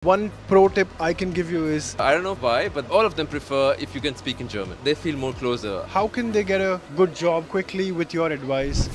One pro tip I can give you is I don't know why, but all of them prefer if you can speak in German. They feel more closer. how can they get a good job quickly with your advice?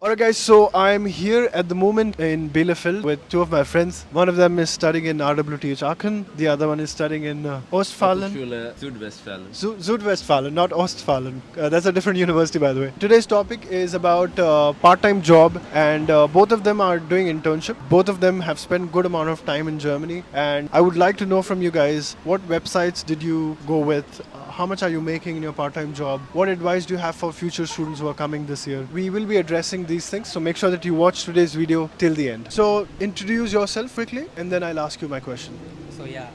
Alright guys, so I'm here at the moment in Bielefeld with two of my friends. One of them is studying in RWTH Aachen, the other one is studying in Ostfalen. Hochschule Südwestfalen. Südwestfalen, not Ostfalen. That's a different university, by the way. Today's topic is about part-time job, and both of them are doing internship. Both of them have spent good amount of time in Germany, and I would like to know from you guys, what websites did you go with? How much are you making in your part-time job? What advice do you have for future students who are coming this year? We will be addressing these things, so make sure that you watch today's video till the end. So introduce yourself quickly, and then I'll ask you my question. So yeah,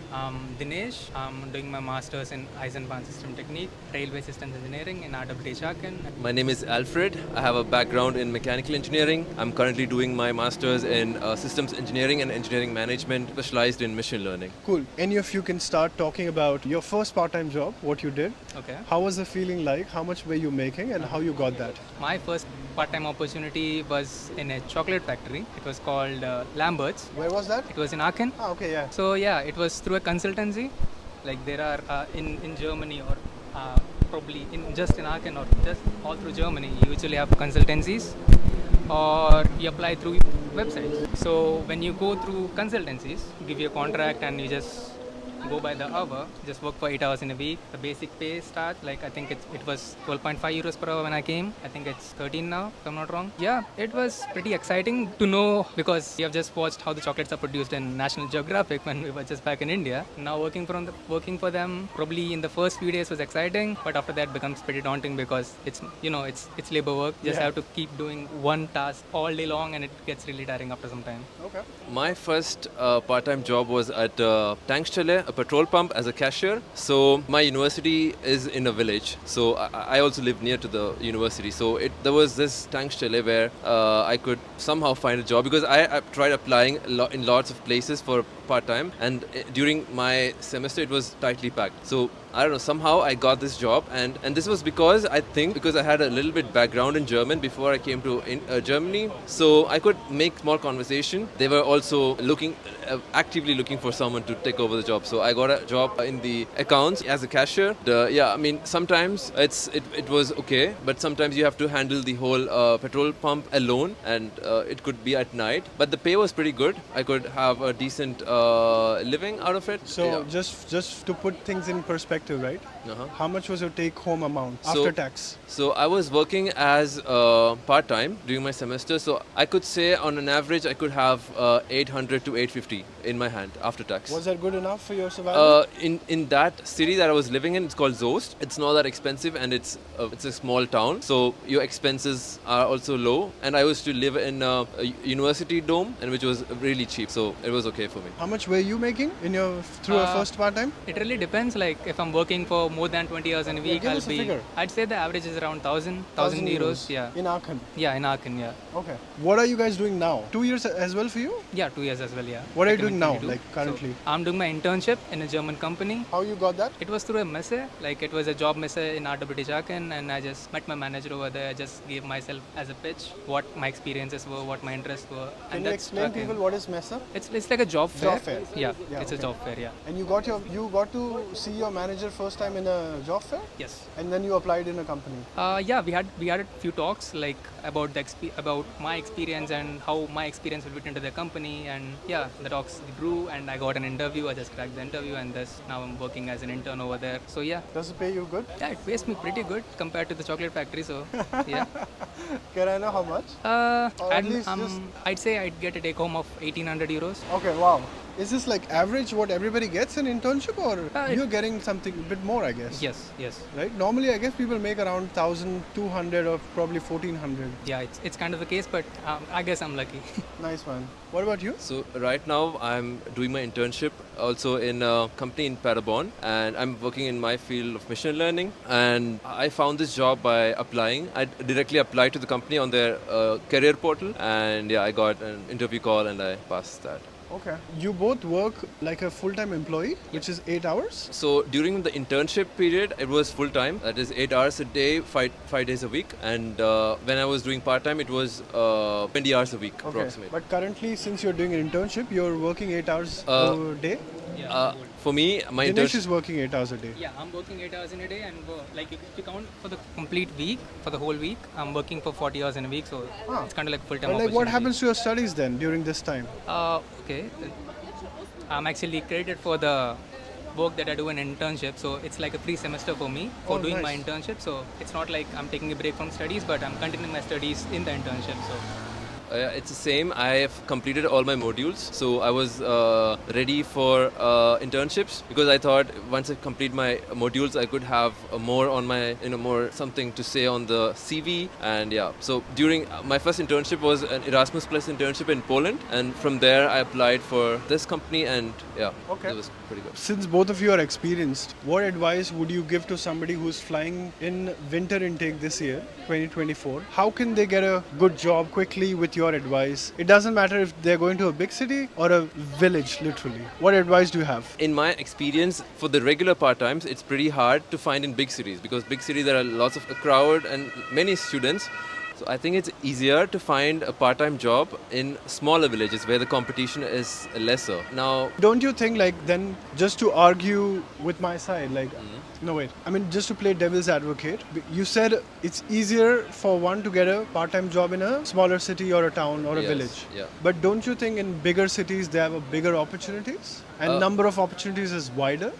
Dinesh. I'm doing my masters in Eisenbahn System Technique, Railway Systems Engineering in RWTH Aachen. My name is Alfred. I have a background in mechanical engineering. I'm currently doing my master's in systems engineering and engineering management, specialized in machine learning. Cool. Any of you can start talking about your first part-time job, what you did. Okay. How was the feeling like? How much were you making and how you got that? My first part-time opportunity was in a chocolate factory. It was called Lambert's. Where was that? It was in Aachen. Ah, okay, yeah. So yeah, it was through a consultancy. Like there are in Germany or probably just in Aachen or just all through Germany, you usually have consultancies or you apply through websites. So when you go through consultancies, give you a contract and you just go by the hour, just work for 8 hours in a week. The basic pay starts like I think it was 12.5 euros per hour when I came. I think it's 13 now, if I'm not wrong. Yeah, it was pretty exciting to know because we have just watched how the chocolates are produced in National Geographic when we were just back in India. Now working for them, probably in the first few days was exciting, but after that becomes pretty daunting because it's labor work. You just have to keep doing one task all day long and it gets really tiring after some time. Okay. My first part-time job was at Tankstelle, a petrol pump, as a cashier. So my university is in a village. So I also live near to the university. So there was this Tankstelle where I could somehow find a job because I tried applying in lots of places for part-time, and during my semester it was tightly packed. So I don't know, somehow I got this job, and this was because I had a little bit background in German before I came to Germany, so I could make small conversation. They were also actively looking for someone to take over the job, so I got a job in the accounts as a cashier. Sometimes it was okay, but sometimes you have to handle the whole petrol pump alone, and it could be at night, but the pay was pretty good. I could have a decent living out of it. So Yeah. just to put things in perspective, right? Uh-huh. How much was your take-home amount So- after tax? So I was working as part-time during my semester. So I could say on an average I could have 800 to 850 in my hand after tax. Was that good enough for your survival? In that city that I was living in, it's called Zost. It's not that expensive, and it's a small town, so your expenses are also low. And I used to live in a university dome, and which was really cheap, so it was okay for me. How much were you making in your through your first part-time? It really depends. Like if I'm working for more than 20 hours in a week, give I'll us a be. figure. I'd say the average is around 1,000 euros. Yeah. In Aachen. Yeah, in Aachen. Yeah. Okay. What are you guys doing now? 2 years as well for you? Yeah, 2 years as well. Yeah. What are you Academic doing now, 22. like currently? So, I'm doing my internship in a German company. How you got that? It was through a messe, like it was a job messe in RWTH Aachen, and I just met my manager over there. I just gave myself as a pitch what my experiences were, what my interests were. Can you explain Aachen. people what is Messe? It's like a job fair. Job fair. Yeah, Yeah, it's okay. a job fair. Yeah. And you got to see your manager first time in a job fair, Yes. and then you applied in a company. Yeah, we had a few talks like about about my experience and how my experience will fit into the company, and yeah, the talks grew, and I got an interview. I just cracked the interview, and now I'm working as an intern over there. So yeah, Does it pay you good? yeah, it pays me pretty good compared to the chocolate factory. So yeah, Can I know how much? Or at least I'd say I'd get a take home of 1,800 euros. Okay, wow. Is this like average what everybody gets in internship, or it- you're getting something a bit more, I guess? Yes, yes. Right? Normally, I guess people make around 1,200 or probably 1,400. Yeah, it's kind of the case, but I guess I'm lucky. Nice one. What about you? So right now I'm doing my internship also in a company in Paderborn, and I'm working in my field of machine learning, and I found this job by applying. I directly applied to the company on their career portal, and yeah, I got an interview call and I passed that. Okay. You both work like a full-time employee, which is 8 hours? So during the internship period, it was full time. That is 8 hours a day, five days a week. And when I was doing part time, it was 20 hours a week approximately. But currently, since you're doing an internship, you're working 8 hours a day? Yeah. For me, my Dinesh internship. is working 8 hours a day. Yeah, I'm working 8 hours in a day, and like if you count for the complete week, for the whole week, I'm working for 40 hours in a week, so it's kind of like full-time. But like, what opportunity. happens to your studies then during this time? Okay, I'm actually credited for the work that I do in internship, so it's like a free semester for me for doing my nice. internship. So it's not like I'm taking a break from studies, but I'm continuing my studies in the internship. So It's the same. I have completed all my modules, so I was ready for internships because I thought once I complete my modules, I could have more on my, more something to say on the CV. And yeah, so during my first internship was an Erasmus Plus internship in Poland, and from there I applied for this company, and yeah, Okay. it was pretty good. Since both of you are experienced, what advice would you give to somebody who's flying in winter intake this year, 2024? How can they get a good job quickly with your advice? It doesn't matter if they're going to a big city or a village, literally. What advice do you have? In my experience, for the regular part-times, it's pretty hard to find in big cities because big cities there are lots of a crowd and many students. So I think it's easier to find a part-time job in smaller villages where the competition is lesser. Now, Don't you think, like, then just to argue with my side, like, no, wait, I mean, just to play devil's advocate, you said it's easier for one to get a part-time job in a smaller city or a town or a Yes, village. yeah. But don't you think in bigger cities they have a bigger opportunities and number of opportunities is wider?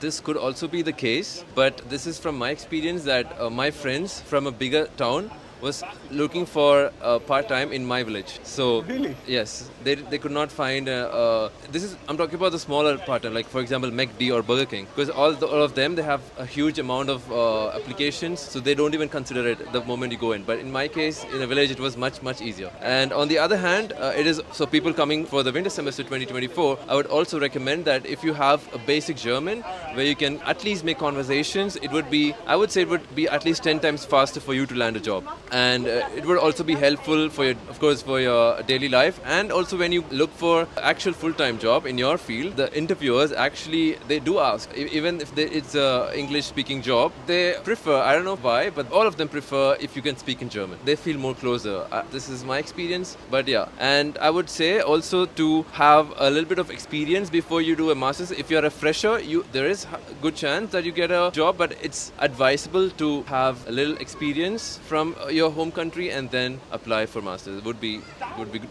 this could also be the case, but this is from my experience that my friends from a bigger town was looking for part-time in my village. So Really? yes, they could not find. I'm talking about the smaller part-time, like for example McD or Burger King, because all of them they have a huge amount of applications, so they don't even consider it the moment you go in. But in my case, in a village, it was much easier. And on the other hand, it is so people coming for the winter semester 2024. I would also recommend that if you have a basic German where you can at least make conversations, I would say it would be at least 10 times faster for you to land a job. And it would also be helpful for your daily life, and also when you look for actual full-time job in your field, the interviewers actually they do ask, even if it's a English-speaking job, they prefer, I don't know why, but all of them prefer if you can speak in German. They feel more closer. This is my experience, but yeah. And I would say also to have a little bit of experience before you do a master's. If you're a fresher, there is a good chance that you get a job, but it's advisable to have a little experience from your home country and then apply for masters. It would be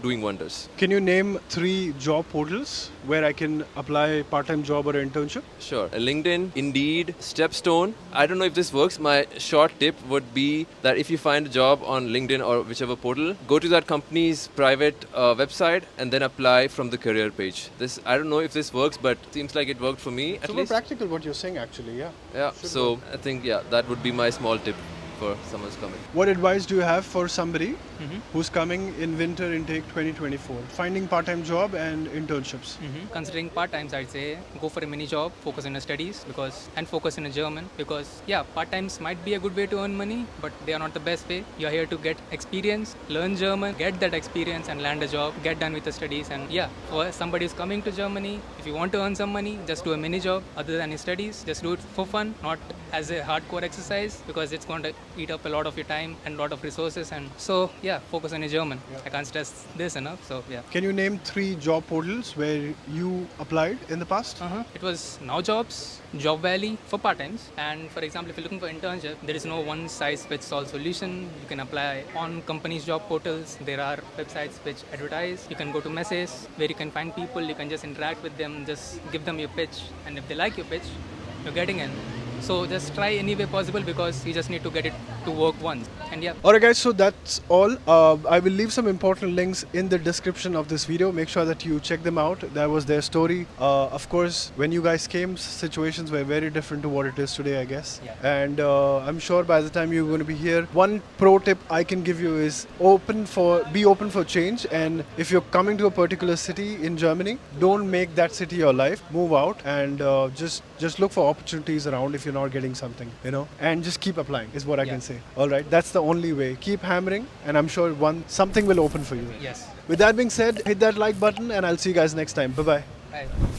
doing wonders. Can you name 3 job portals where I can apply part-time job or internship? Sure. LinkedIn, Indeed, Stepstone. I don't know if this works. My short tip would be that if you find a job on LinkedIn or whichever portal, go to that company's private website and then apply from the career page. I don't know if this works, but it seems like it worked for me at Super least. practical what you're saying, actually, yeah. Yeah. So I think that would be my small tip for someone who's coming. What advice do you have for somebody who's coming in winter intake 2024? Finding part-time job and internships. considering part times, I'd say go for a mini job, focus on your studies and focus in a German, because part times might be a good way to earn money, but they are not the best way. You're here to get experience, learn German, get that experience and land a job, get done with the studies. And for somebody who's coming to Germany, if you want to earn some money, just do a mini job other than your studies. Just do it for fun, not as a hardcore exercise, because it's going to eat up a lot of your time and a lot of resources. And so focus on your German. I can't stress this enough. So Can you name 3 job portals where you applied in the past? It was Now Jobs, Job Valley for part-times. And for example, if you're looking for internship, there is no one-size-fits-all solution. You can apply on companies' job portals. There are websites which advertise. You can go to messages where you can find people. You can just interact with them, just give them your pitch. And if they like your pitch, you're getting in. So just try any way possible, because you just need to get it to work once. And Alright guys, so that's all. I will leave some important links in the description of this video. Make sure that you check them out. That was their story. Of course, when you guys came, situations were very different to what it is today, I guess. Yeah. And I'm sure by the time you're going to be here, one pro tip I can give you is be open for change. And if you're coming to a particular city in Germany, don't make that city your life. Move out and just look for opportunities around. If you're not getting something, you know, and just keep applying is what I Yeah. can say. All right, that's the only way. Keep hammering, and I'm sure something will open for you. Yes. With that being said, hit that like button, and I'll see you guys next time. Bye bye. Bye.